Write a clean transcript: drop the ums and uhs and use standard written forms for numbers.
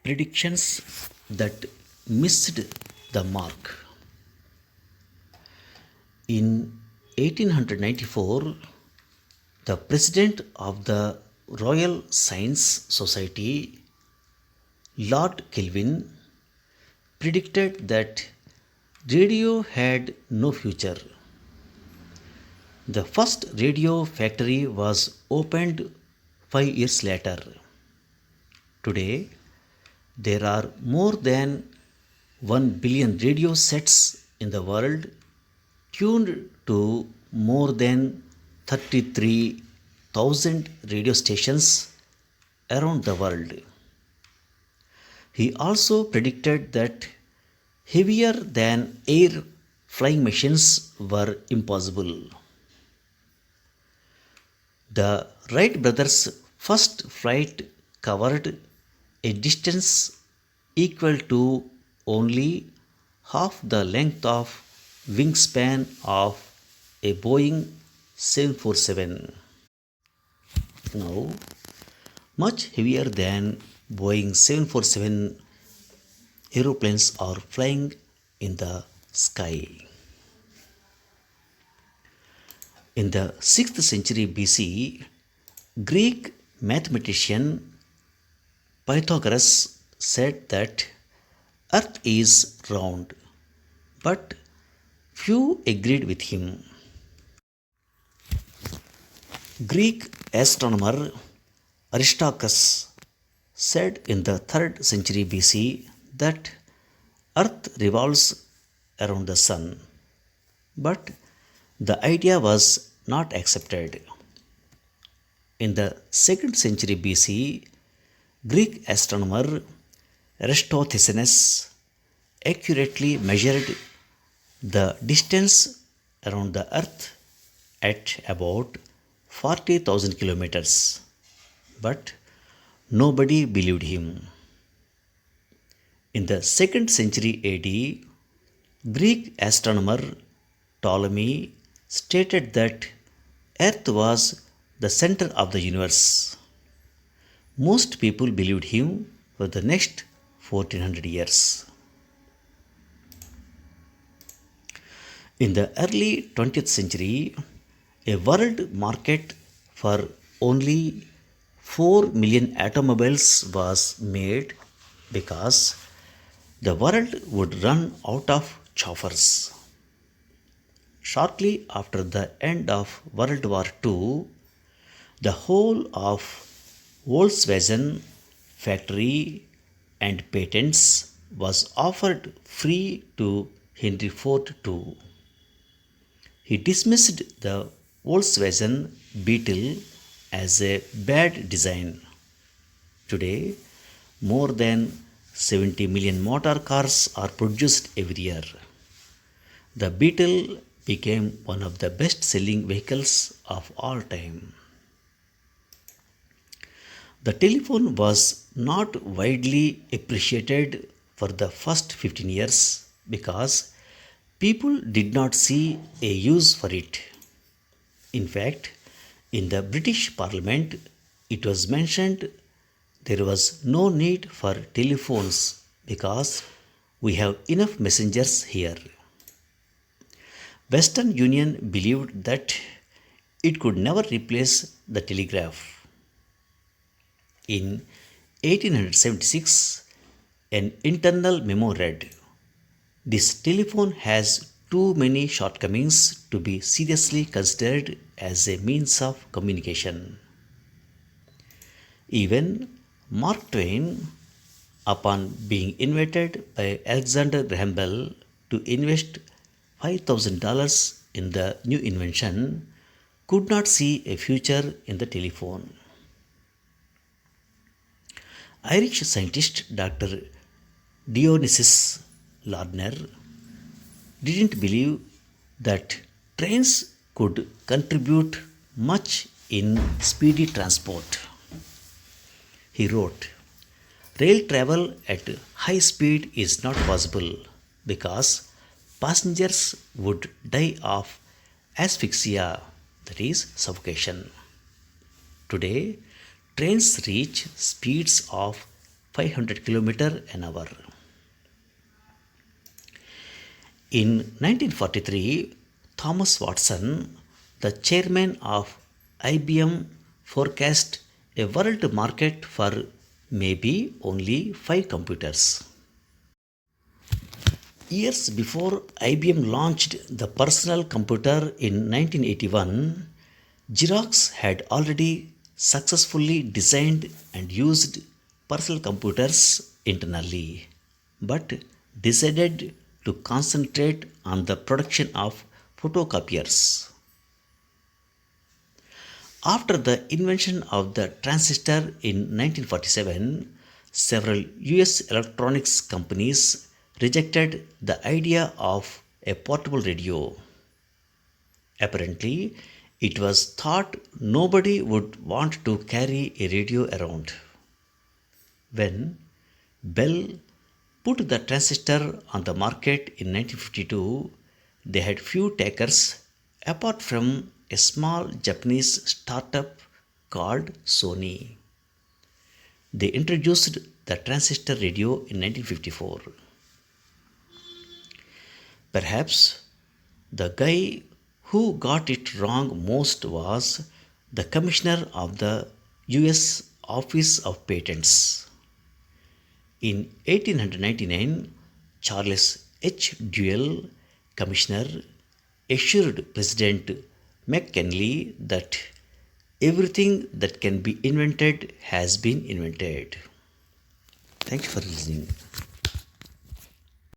Predictions that missed the mark. In 1894, the president of the Royal Science Society, Lord Kelvin, predicted that radio had no future. The first radio factory was opened 5 years later. Today, there are more than 1 billion radio sets in the world, tuned to more than 33,000 radio stations around the world. He also predicted that heavier than air flying machines were impossible. The Wright brothers' first flight covered a distance equal to only half the length of wingspan of a Boeing 747. Now, much heavier than Boeing 747 aeroplanes are flying in the sky. In the 6th century BC, Greek mathematician Pythagoras said that Earth is round, but few agreed with him. Greek astronomer Aristarchus said in the 3rd century BC that Earth revolves around the Sun, but the idea was not accepted. In the 2nd century BC, Greek astronomer Eratosthenes accurately measured the distance around the Earth at about 40,000 kilometers, but nobody believed him. In the 2nd century AD, Greek astronomer Ptolemy stated that Earth was the center of the universe. Most people believed him for the next 1400 years. In the early 20th century, a world market for only 4 million automobiles was made because the world would run out of chauffeurs. Shortly after the end of World War II, the whole of Volkswagen factory and patents was offered free to Henry Ford too. He dismissed the Volkswagen Beetle as a bad design. Today, more than 70 million motor cars are produced every year. The Beetle became one of the best selling vehicles of all time. The telephone was not widely appreciated for the first 15 years because people did not see a use for it. In fact, in the British Parliament, it was mentioned there was no need for telephones because we have enough messengers here. Western Union believed that it could never replace the telegraph. In 1876, an internal memo read, "This telephone has too many shortcomings to be seriously considered as a means of communication." Even Mark Twain, upon being invited by Alexander Graham Bell to invest $5,000 in the new invention, could not see a future in the telephone. Irish scientist Dr. Dionysius Lardner didn't believe that trains could contribute much in speedy transport. He wrote, "Rail travel at high speed is not possible because passengers would die of asphyxia, that is, suffocation. Today, trains reach speeds of 500 km an hour. In 1943, Thomas Watson, the chairman of IBM, forecast a world market for maybe only 5 computers. Years before IBM launched the personal computer in 1981, Xerox had already successfully designed and used personal computers internally, but decided to concentrate on the production of photocopiers. After the invention of the transistor in 1947, several US electronics companies rejected the idea of a portable radio. Apparently, it was thought nobody would want to carry a radio around. When Bell put the transistor on the market in 1952, they had few takers apart from a small Japanese startup called Sony. They introduced the transistor radio in 1954. Perhaps the guy who got it wrong most was the commissioner of the US Office of Patents. In 1899, Charles H. Duell, commissioner, assured President McKinley that everything that can be invented has been invented. Thank you for listening.